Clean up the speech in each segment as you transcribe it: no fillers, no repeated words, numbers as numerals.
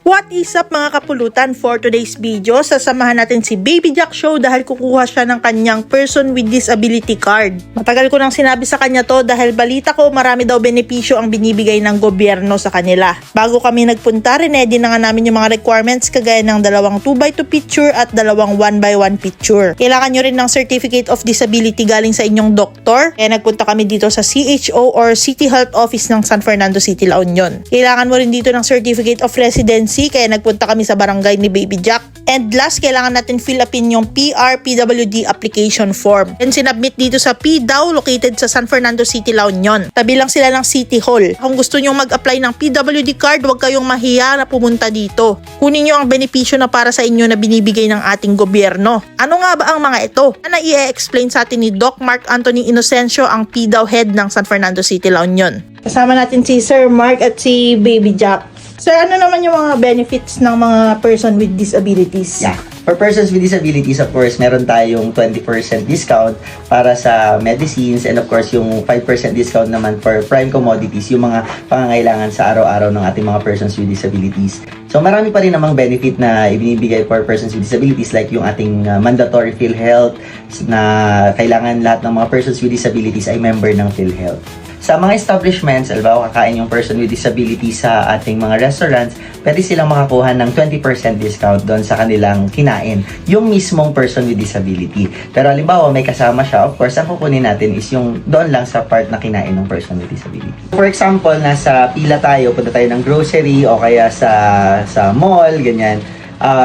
What is up mga kapulutan? For today's video, sasamahan natin si Baby Jack Show dahil kukuha siya ng kanyang person with disability card. Matagal ko nang sinabi sa kanya to dahil balita ko marami daw benepisyo ang binibigay ng gobyerno sa kanila. Bago kami nagpunta, rinedy na nga namin yung mga requirements kagaya ng 2 2x2 picture at 2 1x1 picture. Kailangan nyo rin ng certificate of disability galing sa inyong doktor. Kaya nagpunta kami dito sa CHO or City Health Office ng San Fernando City, La Union. Kailangan mo rin dito ng certificate of residency kaya nagpunta kami sa barangay ni Baby Jack. And last, kailangan natin fill upin yung PR-PWD application form. And sinubmit dito sa PDAO located sa San Fernando City, La Union. Tabi lang sila ng City Hall. Kung gusto nyo mag-apply ng PWD card, huwag kayong mahiya na pumunta dito. Kunin nyo ang benepisyo na para sa inyo na binibigay ng ating gobyerno. Ano nga ba ang mga ito? Na i-explain sa atin ni Doc Mark Anthony Inocencio, ang PDAO head ng San Fernando City, La Union. Kasama natin si Sir Mark at si Baby Jack. Sir, ano naman yung mga benefits ng mga person with disabilities? Yeah. For persons with disabilities, of course, meron tayong 20% discount para sa medicines and of course, yung 5% discount naman for prime commodities, yung mga pangangailangan sa araw-araw ng ating mga persons with disabilities. So, marami pa rin namang benefit na ibinibigay for persons with disabilities like yung ating mandatory PhilHealth na kailangan lahat ng mga persons with disabilities ay member ng PhilHealth. Sa mga establishments, albaw kakain yung person with disability sa ating mga restaurants, pwede silang makakuha ng 20% discount doon sa kanilang kinain, yung mismong person with disability. Pero halimbawa, may kasama siya, of course, ang kukunin natin is yung doon lang sa part na kinain ng person with disability. For example, nasa pila tayo, punta tayo ng grocery o kaya sa mall, ganyan.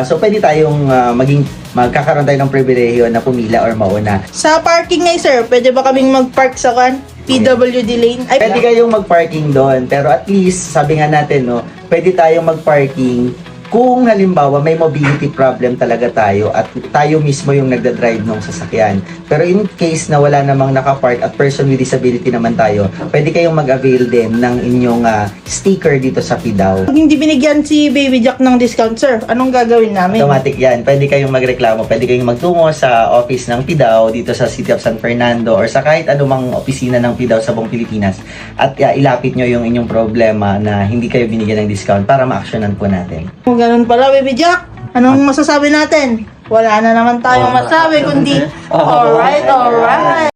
So, pwede tayong magkakaroon tayo ng pribilehiyo na pumila or mauna. Sa parking nga, sir, pwede ba kaming mag-park sa PWD lane? Ay, pwede kayong mag-parking doon, pero at least, sabi nga natin, no, pwede tayong mag-parking kung halimbawa may mobility problem talaga tayo at tayo mismo yung nagda-drive ng sasakyan. Pero in case na wala namang nakapark at person with disability naman tayo, pwede kayong mag-avail din ng inyong sticker dito sa PDAO. Pag hindi binigyan si Baby Jack ng discount, sir, anong gagawin namin? Automatic yan. Pwede kayong magreklamo. Pwede kayong magtungo sa office ng PDAO dito sa City of San Fernando or sa kahit anumang opisina ng PDAO sa buong Pilipinas at ilapit nyo yung inyong problema na hindi kayo binigyan ng discount para ma-actionan po natin. Ganun pala, Baby Jack. Anong masasabi natin? Wala na naman tayong masabi kundi alright.